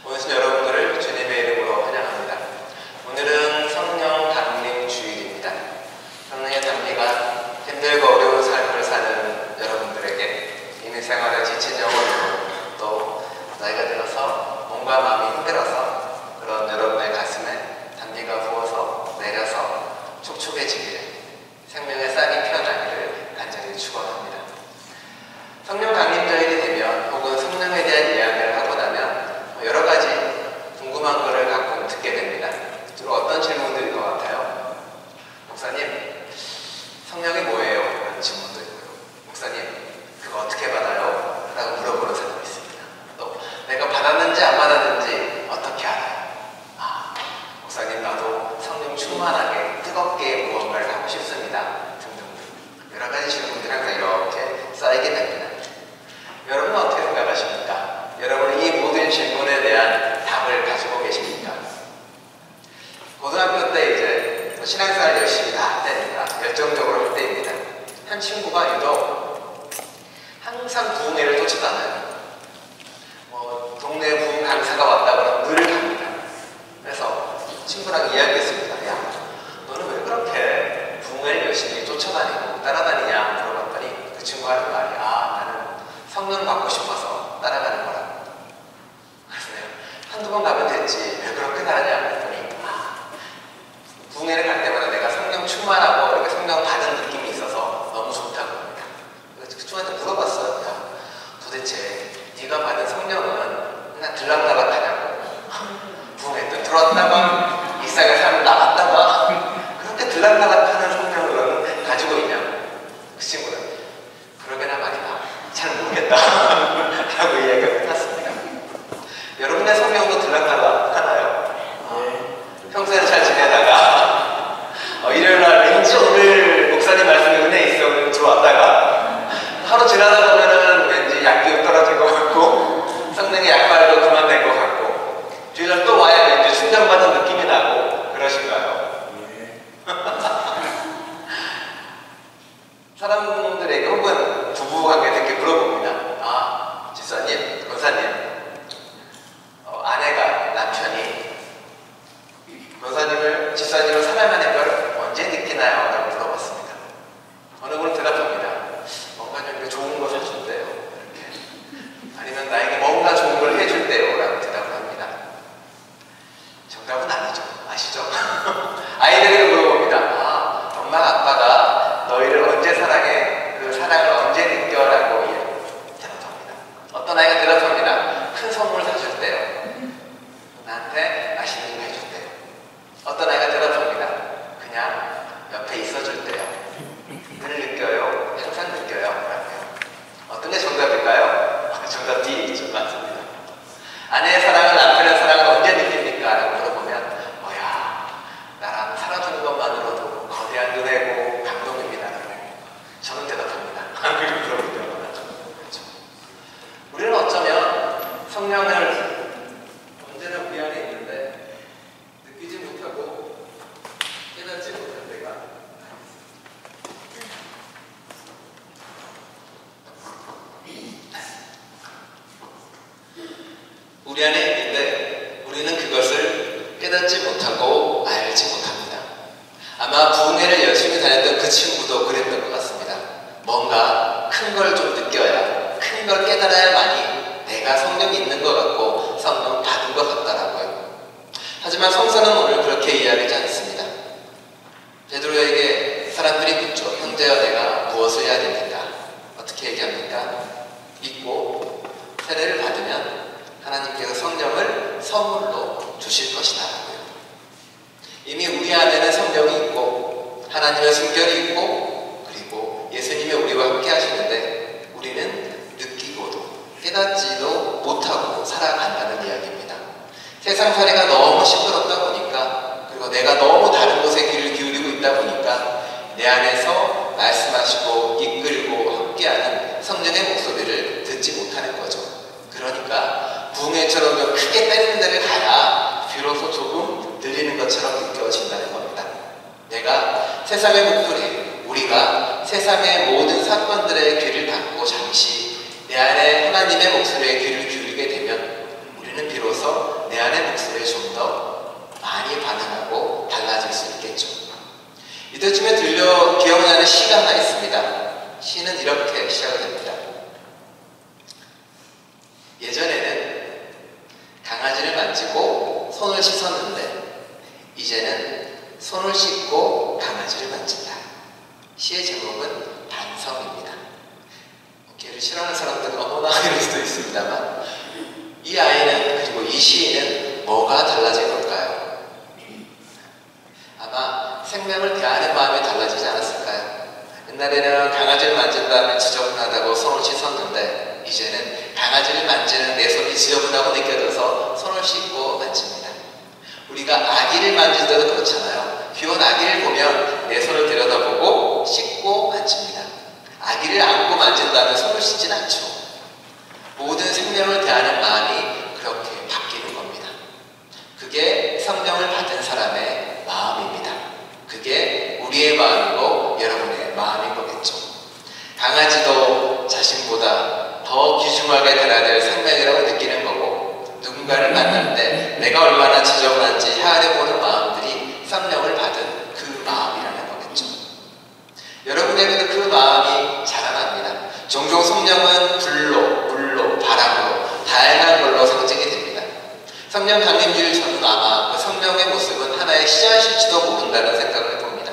오늘 여러분들을 주님의 이름으로 환영합니다. 오늘은 성령 강림 주일입니다. 성령의 담비가 힘들고 어려운 삶을 사는 여러분들에게 이미 생활에 지친 영혼이고 또 나이가 들어서 몸과 마음이 힘들어서 그런 여러분의 가슴에 담비가 부어서 내려서 촉촉해지기를, 생명의 쌀이 피어나기를 간절히 축원합니다. 성령 강림절이 되면 혹은 성령에 대한 이야기를 하고 나면 여러 가지 궁금한 거를 가끔 듣게 됩니다. 주로 어떤 질문들인 것 같아요? 목사님, 성령이 뭐예요? 라는 질문도 있고요. 목사님, 그거 어떻게 받아요? 라고 물어보는 사람이 있습니다. 또 내가 받았는지 안 받았는지 어떻게 알아요? 목사님, 나도 성령 충만하게 뜨겁게 무언가를 하고 싶습니다. 등등 여러 가지 질문들이 항상 이렇게 쌓이게 됩니다. 여러분은 어떻게 생각하십니까? 여러분은 이 모든 질문에 대한 답을 가지고 계십니까? 고등학교 때 이제 신앙생활 열심히 다 할 때니까 열정적으로 할 때입니다. 한 친구가 유독 항상 부흥회를 쫓아다녀요. 동네 부흥 강사가 왔다 그러면 늘 갑니다. 그래서 친구랑 이야기했습니다. 야, 너는 왜 그렇게 부흥회를 열심히 쫓아다니고 따라다니냐 물어봤더니 그 친구가 하는 말이 나는 성령 받고 싶어서 따라가는 거라. 그래서 한두 번 가면 됐지 왜 그렇게 다르냐 했더니 부흥회를 갈 때마다 내가 성령 충만하고 이렇게 성령 받은 느낌이 있어서 너무 좋다고 합니다. 그래서 그 친구한테 물어봤어요. 야, 도대체 네가 받은 성령은 그냥 들락날락 하냐고. 부흥회 또 들어왔다가 일상의 삶을 나갔다가 그렇게 들락날락하는 성령을 너는 가지고 있냐고. 그 친구는 그러게나 말이다. 잘 모르겠다. 라고 이야기가 끝났습니다. 여러분의 성령도 들락날락 하나요? 평소에는 잘 지내다가 일요일날 왠지 오늘 목사님 말씀에 은혜 있어 오늘 들어왔다가 하루 지나다 보면은 왠지 약기운 떨어질 것 같고 성령의 약발도 그만될 것 같고 주일날 또 와야 왠지 충전받은 느낌이 나고 그러신가요? 사람들에게 혹은 부부관계 듣게 물어봅니다. 집사님, 권사님, 아내가 남편이 권사님을, 집사님을 사랑하는 걸 언제 느끼나요? 라고 물어봤습니다. 어느 분은 대답합니다. 뭔가 좀 좋은 거 사줄 때요. 이렇게. 아니면 나에게 뭔가 좋은 걸 해줄 때요. 라고 대답을 합니다. 정답은 아니죠. 아시죠? 아이들에게 물어봅니다. 엄마, 아빠가 너희를 언제 사랑해? 그 사랑을 언제 느껴? 라고 대답합니다. 어떤 아이가 대답합니다. 큰 선물 사줄 때요. 나한테 맛있는 거 해줄 때요. 어떤 아이가 대답합니다. 그냥 옆에 있어줄 때요. 늘 느껴요. 항상 느껴요. 라고요. 어떤 게 정답일까요? 정답 D에 있죠. 맞습니다. 아내의 사랑을, 남편의 사랑을 언제 느낍니까? 라고 물어보면 나랑 살아주는 것만으로도 거대한 은혜고 감동입니다. 저는 대답합니다. 그리고 물어보면 그렇죠. 우리는 어쩌면 성령을 언제나 우리 안에 있는데 느끼지 못하고 깨닫지 못할 때가 우리 안에 있는데 우리는 그것을 깨닫지 못하고 알지 못합니다. 아마 부흥회를 열심히 다녔던 그 친구도 그랬던 것 같습니다. 뭔가 큰 걸 좀 느껴야, 큰 걸 깨달아야만이 내가 성령이 있는 것 같고 성령 받은 것 같다라고요. 하지만 성서는 오늘 그렇게 이야기하지 않습니다. 베드로에게 사람들이 묻죠. 형제여, 내가 무엇을 해야 됩니까? 어떻게 얘기합니까? 믿고 세례를 받으면 하나님께서 성령을 선물로 주실 것이다 라고요. 이미 우리 안에는 성령이 있고 하나님의 숨결이 있고 그리고 예수님이 우리와 함께 하시는데 우리는 느끼고도 깨닫지도 못하고 살아간다는 이야기입니다. 세상살이가 너무 시끄럽다 보니까 그리고 내가 너무 다른 곳에 귀를 기울이고 있다 보니까 내 안에서 말씀하시고 이끌고 함께하는 성령의 목소리를 듣지 못하는 거죠. 그러니까 부흥회처럼 좀 크게 때리는 데를 가야 비로소 조금 들리는 것처럼 느껴진다는 겁니다. 내가 세상의 목소리, 우리가 세상의 모든 사건들의 귀를 닫고 잠시 내 안에 하나님의 목소리에 귀를 기울이게 되면 우리는 우리는 비로소 내 안의 목소리에 좀 더 많이 반응하고 달라질 수 있겠죠. 이때쯤에 기억나는 시가 하나 있습니다. 시는 이렇게 시작됩니다. 예전에는 강아지를 만지고 손을 씻었는데 이제는 손을 씻고 강아지를 만진다. 시의 제목은 반성입니다. 개를 싫어하는 사람들은 어머나 이럴 수도 있습니다만 이 아이는 그리고 이 시인은 뭐가 달라진 걸까요? 아마 생명을 대하는 마음이 달라지지 않았을까요? 옛날에는 강아지를 만진 다음에 지저분하다고 손을 씻었는데 이제는 강아지를 만지는 내 손이 지저분하고 느껴져서 손을 씻고 만집니다. 우리가 아기를 만질 때도 그렇잖아요. 귀여운 아기를 보면 내 손을 들여다보고 씻고 만집니다. 아기를 안고 만진 다음에 손을 씻진 않죠. 모든 생명을 대하는 마음이 그렇게 바뀌는 겁니다. 그게 성령을 받은 사람의 마음입니다. 그게 우리의 마음이고 여러분의 마음인 거겠죠. 강아지도 자신보다 더 귀중하게 달아야 될 생명이라고 느끼는 거고 누군가를 만날 때 내가 얼마나 지저분한지 헤아려보는 마음들이 성령을 받은 그 마음이라는 거겠죠. 여러분에게도 그 마음이 자라납니다. 종종 성령은 불로, 물로, 바람으로 다양한 걸로 상징이 됩니다. 성령 강림주일 저는 아마 그 성령의 모습은 하나의 씨앗일지도 모른다는 생각을 해봅니다.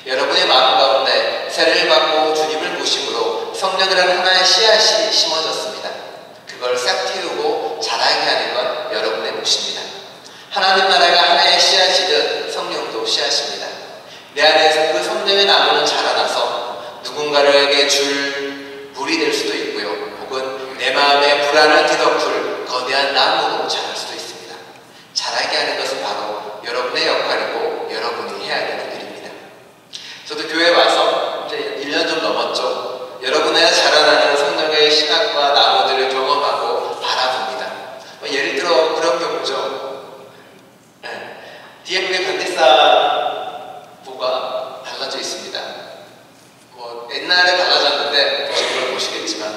여러분의 마음 가운데 세례를 받고 주님을 모심으로 성령이라는 하나의 씨앗이 심어졌습니다. 그걸 싹 틔우고 자라게 하는 건 여러분의 몫입니다. 하나님 나라가 하나의 씨앗이듯 성령도 씨앗입니다. 내 안에서 그 성령의 나무는 자라나서 누군가에게 줄 물이 될 수도 있고요. 혹은 내 마음의 불안을 뒤덮을 거대한 나무로 자랄 수도 있습니다. 자라게 하는 것은 바로 여러분의 역할이고 여러분이 해야 되는 일입니다. 저도 교회 와서 이제 1년 좀 넘었죠. 여러분의 자라나는 성령의 신학과 나무들을 경험하고 바라봅니다. 예를 들어 그런 경우죠. DMV 관리사부가 달라져 있습니다. 옛날에 달라졌는데 지금은 보시겠지만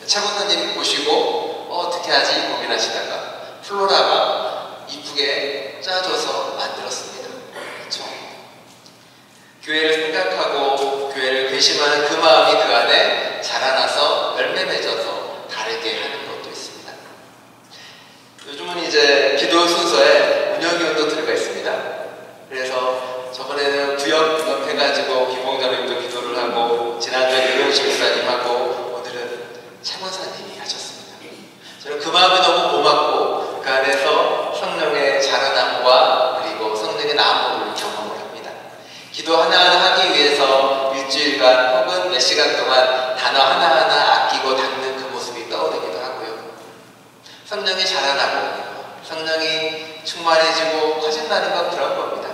차관사님이 보시고 어떻게 하지 고민하시다가 플로라가 이쁘게 짜줘서 만들었습니다. 그렇죠? 교회를 생각하고 교회를 근심하는 그 마음이 그 안에 자라나서 열매 맺어서 다르게 하는 것도 있습니다. 요즘은 이제 기도 순서에 운영위원도 들어가 있습니다. 그래서 저번에는 구역 해가지고 김봉자님도 기도를 하고 지난주에 유명식 목사님하고 오늘은 차권사님이 하셨습니다. 저는 그 마음이 너무 고맙고 그 안에서 성령의 자라남과 그리고 성령의 나무를 경험을 합니다. 기도 하나하나 하기 위해서 일주일간 혹은 몇 시간 동안 단어 하나하나 아끼고 닦는 그 모습이 떠오르기도 하고요. 성령이 자라나고 성령이 충만해지고 커진다는 건 그런 겁니다.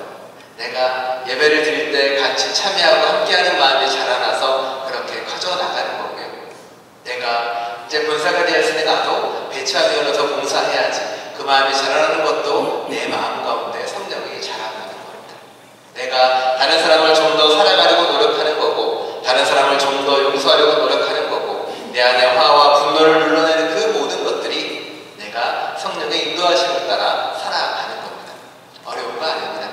내가 예배를 드릴 때 같이 참여하고 함께하는 마음이 자라나서 그렇게 커져나가는 거고요. 내가 이제 권사가 되었으니 나도 배치하면서 봉사해야지. 그 마음이 자라나는 것도 내 마음 가운데 성령이 자라나는 겁니다. 내가 다른 사람을 좀 더 사랑하려고 노력하는 거고 다른 사람을 좀 더 용서하려고 노력하는 거고 내 안에 화와 분노를 눌러내는 그 모든 것들이 내가 성령의 인도하심을 따라 살아가는 겁니다. 어려운 거 아닙니다.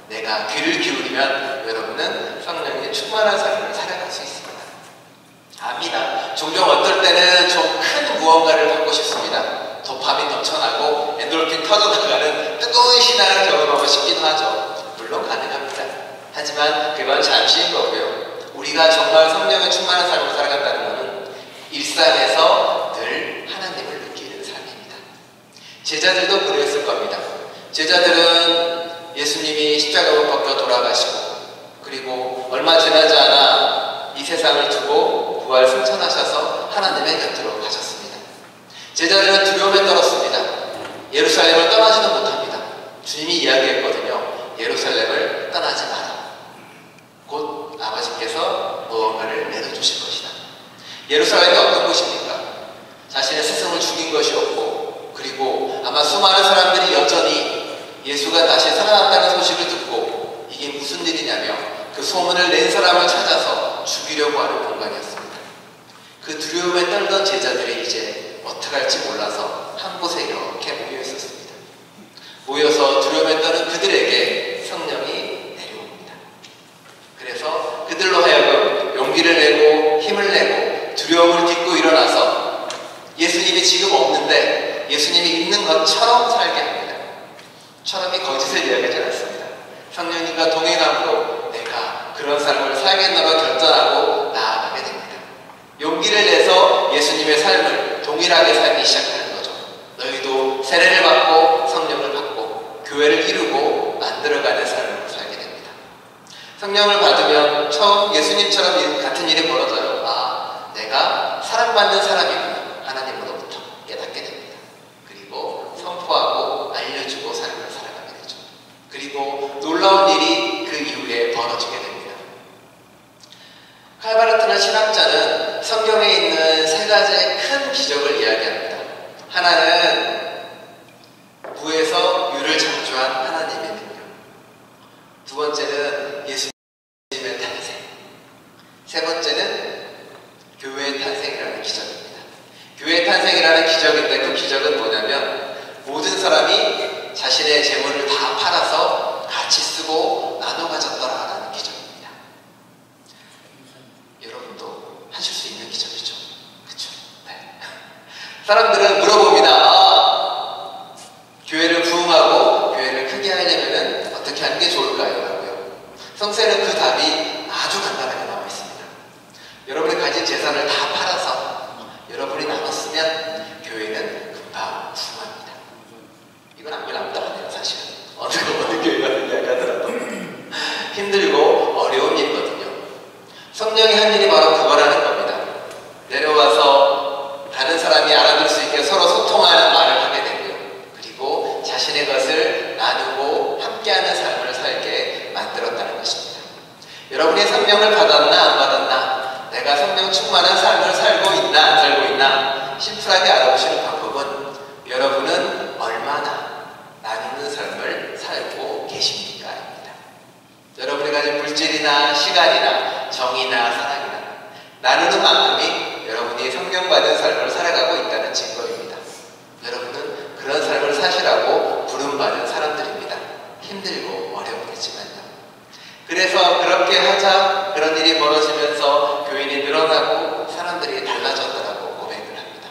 내가 귀를 기울이면 여러분은 성령의 충만한 삶을 살아갈 수 있습니다. 압니다. 종종 어떨 때는 좀 큰 무언가를 받고 싶습니다. 도파민 넘쳐나고 엔돌핀 터져나가는 뜨거운 신앙을 경험하고 싶기도 하죠. 물론 가능합니다. 하지만 그건 잠시인 거고요. 우리가 정말 성령의 충만한 삶을 살아간다는 것은 일상에서 늘 하나님을 느끼는 삶입니다. 제자들도 그랬을 겁니다. 제자들은 예수님이 십자가로 벗겨 돌아가시고 그리고 얼마 지나지 않아 이 세상을 두고 부활 승천하셔서 하나님의 곁으로 가셨습니다. 제자들은 두려움에 떨었습니다. 예루살렘을 떠나지는 못합니다. 주님이 이야기했거든요. 예루살렘을 떠나지 마라. 곧 아버지께서 무언가를 내려주실 것이다. 예루살렘이 어떤 곳입니까? 자신의 스승을 죽인 것이었고 그리고 아마 수많은 사람들이 여전히 예수가 다시 살아났다는 소식을 듣고 이게 무슨 일이냐며 그 소문을 낸 사람을 찾아서 죽이려고 하는 공간이었습니다. 그 두려움에 떨던 제자들이 이제 어떻게 할지 몰라서 한 곳에 이렇게 모여 있었습니다. 모여서 두려움에 떠는 그들에게 성령이 내려옵니다. 그래서 그들로 하여금 용기를 내고 힘을 내고 두려움을 딛고 일어나서 예수님이 지금 없는데 예수님이 있는 것처럼 살게 합니다. 처럼이 거짓을 이야기하지 않습니다. 성령님과 동행함으로 내가 그런 삶을 살겠나봐 결단하고 나아가게 됩니다. 용기를 내서 예수님의 삶을 동일하게 살기 시작하는 거죠. 너희도 세례를 받고 성령을 받고 교회를 이루고 만들어가는 삶을 살게 됩니다. 성령을 받으면 처음 예수님처럼 같은 일이 벌어져요. 아, 내가 사랑받는 사람이구나. 하나님으로부터 깨닫게 됩니다. 그리고 선포하고 알려주고 삶을 살아가게 되죠. 그리고 놀라운 일이 그 이후에 벌어지게 됩니다. 칼바르트나 신학자는 성경에 있는 세 가지의 큰 기적을 이야기합니다. 하나는 무에서 유를 창조한 하나님의 능력. 두 번째는 예수님의 탄생. 세 번째는 교회의 탄생이라는 기적입니다. 교회의 탄생이라는 기적인데 그 기적은 뭐냐면 모든 사람이 자신의 재물을 다 팔아서 같이 쓰고 나눠 가졌더라라는 기적입니다. 여러분도 하실 수 있는 기적이죠. 그렇죠? 네. 사람들은 물어봅니다. 아, 교회를 부흥하고 교회를 크게 하려면 어떻게 하는 게 좋을까요? 라고요. 성서에는 그 답이 아주 간단하게 나와 있습니다. 여러분이 가진 재산을 다 팔아서 여러분이 나눴으면 교회는 금방 부흥합니다. 이건 아무리 남다르네요, 사실은. 어느 교회가 이야기하더라도 힘들고 어려운 일이거든요. 성령이 한 일이 바로 그거라는 겁니다. 내려와서 다른 사람이 알아들 수 있게 서로 소통하는 말을 하게 되고요. 그리고 자신의 것을 나누고 함께하는 삶을 살게 만들었다는 것입니다. 여러분이 성령을 받았나 안 받았나, 내가 성령 충만한 삶을 살고 있나 안 살고 있나 심플하게 알아보시는 방법은 여러분은 얼마나 나누는 삶을 살고 계십니까?입니다. 여러분이 가진 물질이나 시간이나 정이나 사랑이나 나누는 만큼이 여러분이 성령받은 삶을 살아가고 있다는 증거입니다. 여러분은 그런 삶을 사시라고 부름받은 사람들입니다. 힘들고 어렵겠지만요. 그래서 그렇게 하자 그런 일이 벌어지면서 교인이 늘어나고 사람들이 달라졌다라고 고백을 합니다.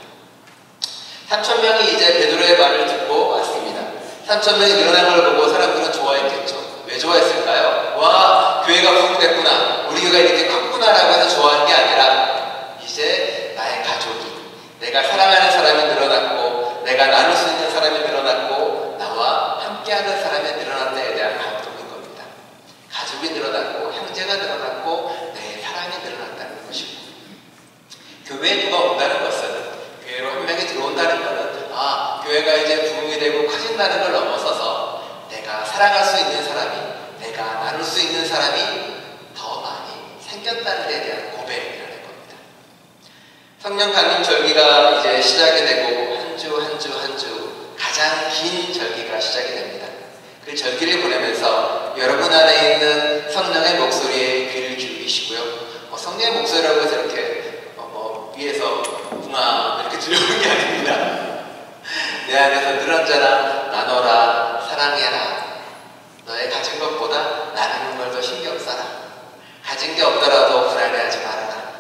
3,000명이 이제 베드로의 말을 듣고 왔습니다. 3,000명이 늘어난 걸 보고 사람들은 좋아했겠죠. 왜 좋아했을까요? 와, 교회가 부흥됐구나, 우리 교회가 이렇게 컸구나라고 해서 좋아한 게 아니라 이제 나의 가족이, 내가 사랑하는 사람이 늘어났고 내가 나눌 수 있는 사람이 늘어났고 나와 함께하는 사람이 늘어났다에 대한 감동인 겁니다. 가족이 늘어났고 형제가 늘어났고 내 사랑이 늘어났다는 것입니다. 교회에 누가 온다는 것은, 교회로 한 명이 들어온다는 것은 아, 교회가 이제 부흥이 되고 커진다는 걸 넘어서서 내가 사랑할 수 있는 사람이, 내가 나눌 수 있는 사람이 더 많이 생겼다는 데 대한 고백이라는 겁니다. 성령 강림 절기가 이제 시작이 되고 한 주 한 주 한 주 가장 긴 절기가 시작이 됩니다. 그 절기를 보내면서 여러분 안에 있는 성령의 목소리에 귀를 기울이시고요. 성령의 목소리라고 해서 이렇게 위에서 붕아 이렇게 들려오는 게 아닙니다. 내 안에서 늘 언제나 나눠라, 사랑해라, 너의 가진 것보다 나누는 걸 더 신경 써라, 가진 게 없더라도 불안해하지 말아라,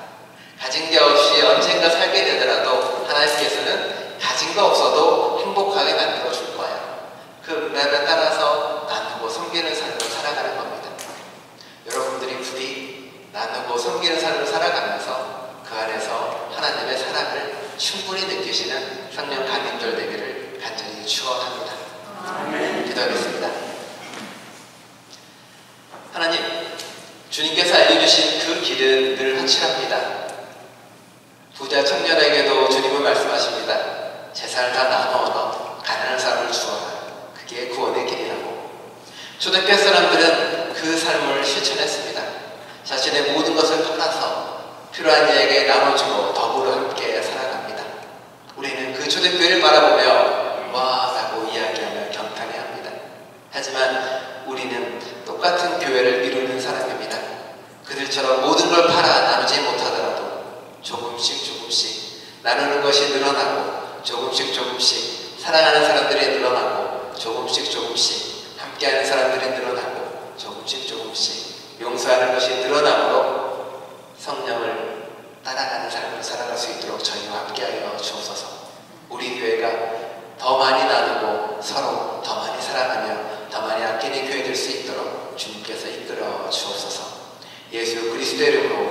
가진 게 없이 언젠가 살게 되더라도 하나님께서는 가진 거 없어도 행복하게 만들어 줄 거야. 그 응답에 따라서 나누고 섬기는 삶을 살아가는 겁니다. 여러분들이 부디 나누고 섬기는 삶을 살아가면서 그 안에서 하나님의 사랑을 충분히 느끼시는 성령 강림절 되기를 간절히 축원합니다. 기도하겠습니다. 하나님, 주님께서 알려주신 그 길은 늘 확실합니다. 부자 청년에게도 주님은 말씀하십니다. 재산을 다 나눠 얻어 가난한 사람을 주어라. 그게 구원의 길이라고. 초대교회 사람들은 그 삶을 실천했습니다. 자신의 모든 것을 팔아서 필요한 이에게 나눠주고 더불어 함께 살아갑니다. 우리는 그 초대교회를 바라보며 와 라고 이야기하며 경탄해야 합니다. 하지만 우리는 똑같은 교회를 이루는 사람입니다. 그들처럼 모든 걸 팔아 나누지 못하더라도 조금씩 조금씩 나누는 것이 늘어나고 조금씩 조금씩 사랑하는 사람들이 늘어나고 조금씩 조금씩 함께하는 사람들이 늘어나고 조금씩 조금씩 용서하는 것이 늘어나므로 성령을 따라가는 삶을 살아갈 수 있도록 저희와 함께하여 주옵소서. 우리 교회가 더 많이 나누고 서로 더 많이 사랑하며 더 많이 아끼는 교회 될 수 있도록 주님께서 이끌어 주옵소서. 예수 그리스도의 이름으로